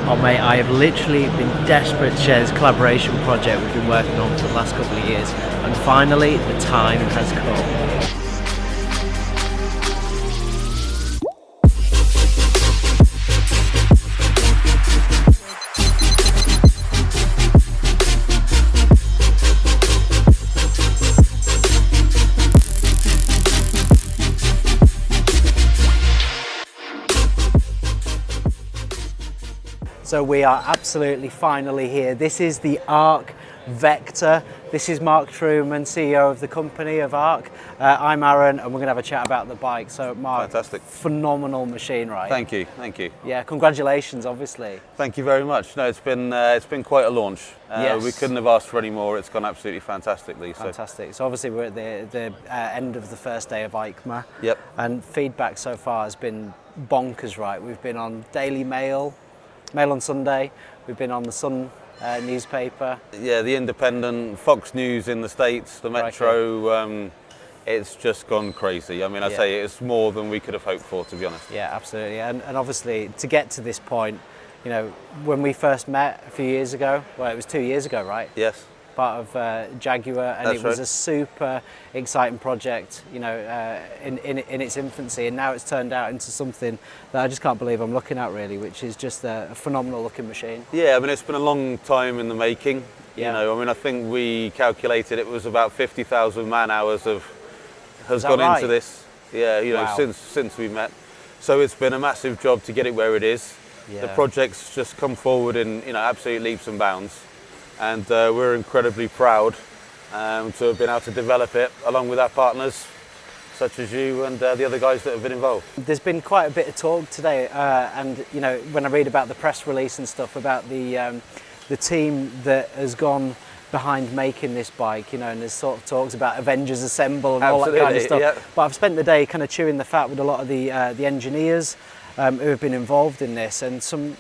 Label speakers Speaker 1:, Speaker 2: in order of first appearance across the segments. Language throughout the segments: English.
Speaker 1: Oh mate, I have literally been desperate to share this collaboration project we've been working on for the last couple of years, and finally the time has come. So we are absolutely finally here. This is the ARC Vector. This is Mark Truman, CEO of the company of ARC. I'm Aaron, and we're going to have a chat about the bike. So Mark,
Speaker 2: fantastic,
Speaker 1: phenomenal machine, right?
Speaker 2: Thank you, thank you.
Speaker 1: Yeah, congratulations, obviously.
Speaker 2: Thank you very much. No, it's been quite a launch.
Speaker 1: Yes.
Speaker 2: We couldn't have asked for any more. It's gone absolutely fantastically.
Speaker 1: Fantastic. So obviously we're at the end of the first day of EICMA.
Speaker 2: Yep.
Speaker 1: And feedback so far has been bonkers, right? We've been on Daily Mail on Sunday. We've been on the Sun newspaper.
Speaker 2: Yeah, the Independent, Fox News in the States, the Metro. It's just gone crazy. I mean, I say it's more than we could have hoped for, to be honest.
Speaker 1: Yeah, absolutely. And obviously, to get to this point, you know, when we first met a few years ago, well, it was 2 years ago, right?
Speaker 2: Yes.
Speaker 1: Part of Jaguar, and it was a super exciting project, you know, in its infancy, and now it's turned out into something that I just can't believe I'm looking at, really, which is just a phenomenal looking machine.
Speaker 2: Yeah, I mean, it's been a long time in the making.
Speaker 1: Yeah.
Speaker 2: You know, I mean, I think we calculated it was about 50,000 man hours has gone into this. Yeah, you know, since we met. So it's been a massive job to get it where it is.
Speaker 1: Yeah.
Speaker 2: The project's just come forward in, you know, absolute leaps and bounds. And we're incredibly proud to have been able to develop it along with our partners, such as you and the other guys that have been involved.
Speaker 1: There's been quite a bit of talk today, and you know, when I read about the press release and stuff about the team that has gone behind making this bike, you know, and there's sort of talks about Avengers Assemble and all that kind of stuff.
Speaker 2: Yeah.
Speaker 1: But I've spent the day kind of chewing the fat with a lot of the engineers who have been involved in this, and some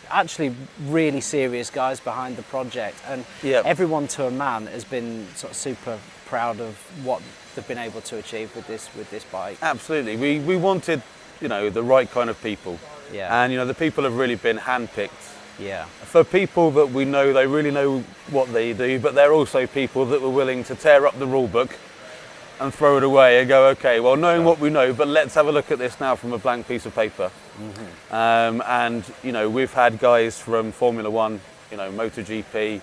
Speaker 1: actually really serious guys behind the project, and everyone to a man has been sort of super proud of what they've been able to achieve with this bike.
Speaker 2: Absolutely, we wanted, you know, the right kind of people, and you know, the people have really been handpicked.
Speaker 1: Yeah.
Speaker 2: For people that we know, they really know what they do, but they're also people that were willing to tear up the rule book and throw it away and go, okay, well, knowing what we know, but let's have a look at this now from a blank piece of paper. Mm-hmm. And you know, we've had guys from Formula One, you know, MotoGP,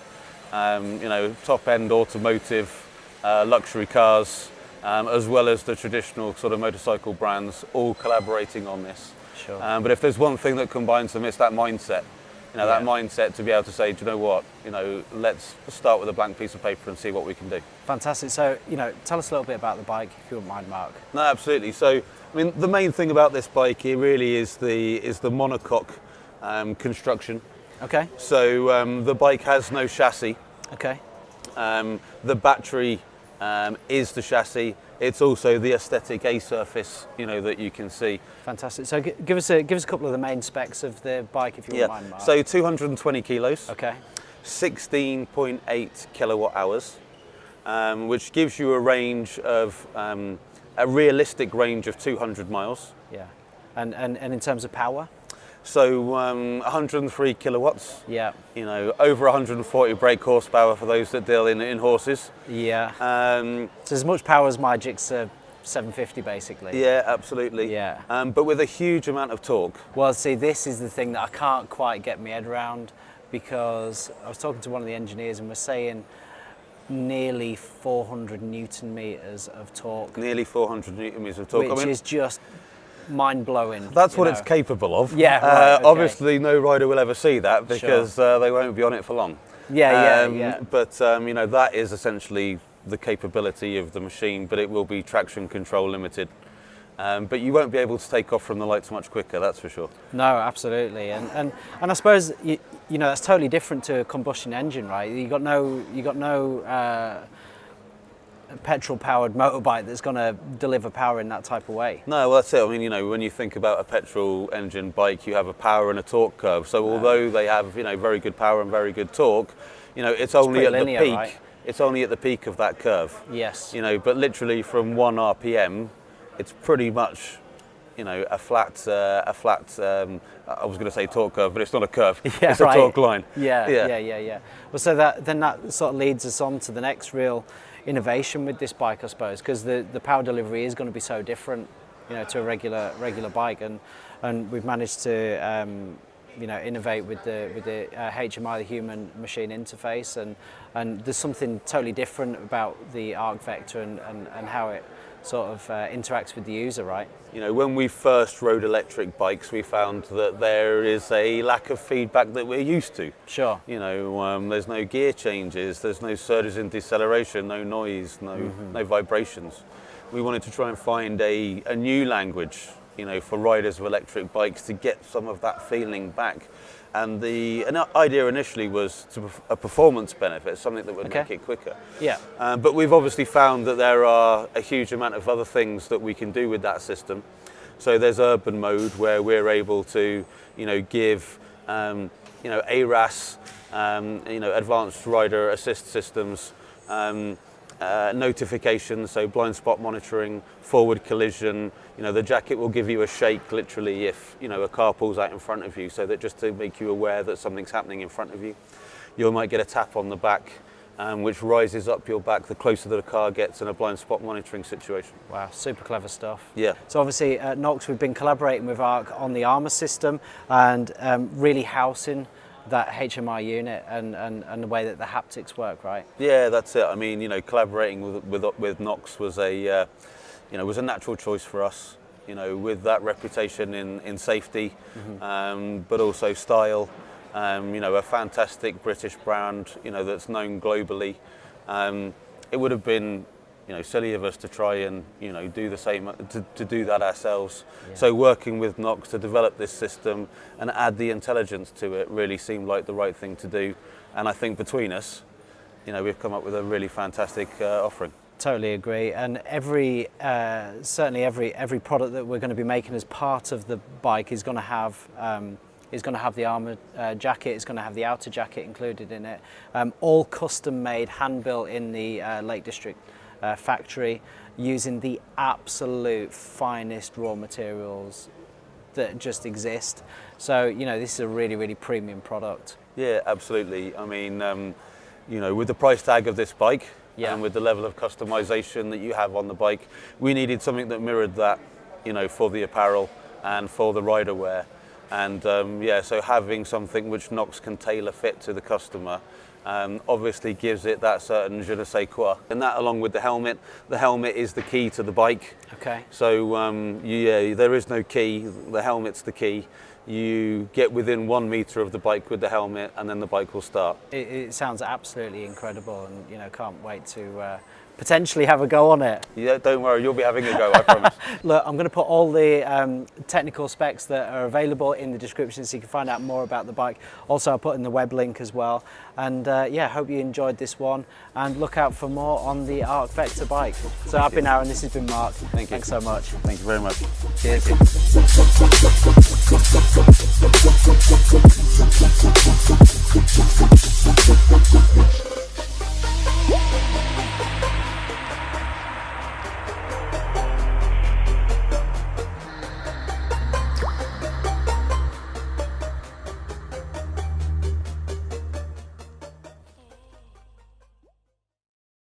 Speaker 2: you know, top-end automotive, luxury cars, as well as the traditional sort of motorcycle brands, all collaborating on this.
Speaker 1: Sure.
Speaker 2: But if there's one thing that combines them, it's that mindset. You know, that mindset to be able to say, do you know what, you know, let's start with a blank piece of paper and see what we can do.
Speaker 1: Fantastic. So, you know, tell us a little bit about the bike, if you wouldn't mind, Mark.
Speaker 2: No, absolutely. So, I mean, the main thing about this bike here really is the monocoque construction.
Speaker 1: Okay.
Speaker 2: So the bike has no chassis.
Speaker 1: Okay.
Speaker 2: The battery is the chassis. It's also the aesthetic A surface, you know, that you can see.
Speaker 1: Fantastic. So give us a couple of the main specs of the bike, if you wouldn't mind, Mark.
Speaker 2: So 220 kilos.
Speaker 1: Okay.
Speaker 2: 16.8 kilowatt hours, which gives you a range of a realistic range of 200 miles.
Speaker 1: Yeah. And in terms of power?
Speaker 2: So 103 kilowatts.
Speaker 1: Yeah.
Speaker 2: You know, over 140 brake horsepower for those that deal in horses.
Speaker 1: Yeah. So as much power as my Gixxer 750, basically.
Speaker 2: Yeah, absolutely.
Speaker 1: Yeah.
Speaker 2: But with a huge amount of torque.
Speaker 1: Well, see, this is the thing that I can't quite get my head around, because I was talking to one of the engineers and we're saying nearly 400 Newton meters of torque.
Speaker 2: Nearly 400 Newton meters of torque.
Speaker 1: Which is just mind-blowing.
Speaker 2: That's what it's capable of.
Speaker 1: Yeah, right, okay.
Speaker 2: Obviously, no rider will ever see that because they won't be on it for long.
Speaker 1: Yeah.
Speaker 2: But you know, that is essentially the capability of the machine, but it will be traction control limited. But you won't be able to take off from the lights much quicker, that's for sure.
Speaker 1: No, absolutely, and I suppose you know, that's totally different to a combustion engine, right? You got no petrol-powered motorbike that's going to deliver power in that type of way.
Speaker 2: No, well, that's it. I mean, you know, when you think about a petrol engine bike, you have a power and a torque curve. So although they have, you know, very good power and very good torque, you know, it's only at the peak. Right? It's only at the peak of that curve.
Speaker 1: Yes.
Speaker 2: You know, but literally from 1 RPM, it's pretty much, you know, a flat I was going to say torque curve, but it's not a curve.
Speaker 1: Yeah,
Speaker 2: it's a torque line.
Speaker 1: Yeah. Well, so that sort of leads us on to the next real innovation with this bike, I suppose, because the power delivery is going to be so different, to a regular bike, and we've managed to innovate with the HMI, the human machine interface, and there's something totally different about the Arc Vector and how it sort of interacts with the user, right?
Speaker 2: When we first rode electric bikes, we found that there is a lack of feedback that we're used to.
Speaker 1: Sure.
Speaker 2: There's no gear changes, there's no surges in deceleration, no noise, no vibrations. We wanted to try and find a new language, for riders of electric bikes to get some of that feeling back. And the idea initially was a performance benefit, something that would make it quicker.
Speaker 1: Yeah.
Speaker 2: But we've obviously found that there are a huge amount of other things that we can do with that system. So there's urban mode where we're able to, give, ARAS, advanced rider assist systems, notifications, so blind spot monitoring, forward collision. The jacket will give you a shake literally if a car pulls out in front of you, so that just to make you aware that something's happening in front of you. You might get a tap on the back, which rises up your back the closer the car gets in a blind spot monitoring situation.
Speaker 1: Wow, super clever stuff.
Speaker 2: Yeah.
Speaker 1: So obviously at Knox we've been collaborating with Arc on the armour system and really housing that HMI unit and the way that the haptics work, right?
Speaker 2: Yeah, that's it. I mean, collaborating with Knox was a was a natural choice for us. With that reputation in safety, but also style. A fantastic British brand, that's known globally. It would have been, silly of us to try and, do the same, to do that ourselves. Yeah. So working with Knox to develop this system and add the intelligence to it really seemed like the right thing to do. And I think between us, we've come up with a really fantastic offering.
Speaker 1: Totally agree, and certainly every product that we're going to be making as part of the bike is going to have the armour jacket. It's going to have the outer jacket included in it. All custom made, hand built in the Lake District factory, using the absolute finest raw materials that just exist. So this is a really premium product.
Speaker 2: Yeah, absolutely. I mean, with the price tag of this bike. Yeah. And with the level of customization that you have on the bike, we needed something that mirrored that, for the apparel and for the rider wear. And so having something which Knox can tailor fit to the customer obviously gives it that certain je ne sais quoi. And that, along with the helmet is the key to the bike.
Speaker 1: Okay.
Speaker 2: So there is no key, the helmet's the key. You get within 1 meter of the bike with the helmet and then the bike will start.
Speaker 1: It sounds absolutely incredible, and can't wait to potentially have a go on it.
Speaker 2: Yeah, don't worry, you'll be having a go, I promise.
Speaker 1: Look, I'm going to put all the technical specs that are available in the description so you can find out more about the bike. Also, I'll put in the web link as well. And hope you enjoyed this one, and look out for more on the Arc Vector bike. So I've been Aaron, this has been Mark.
Speaker 2: Thank you.
Speaker 1: Thanks so much.
Speaker 2: Thank you very much.
Speaker 1: Cheers.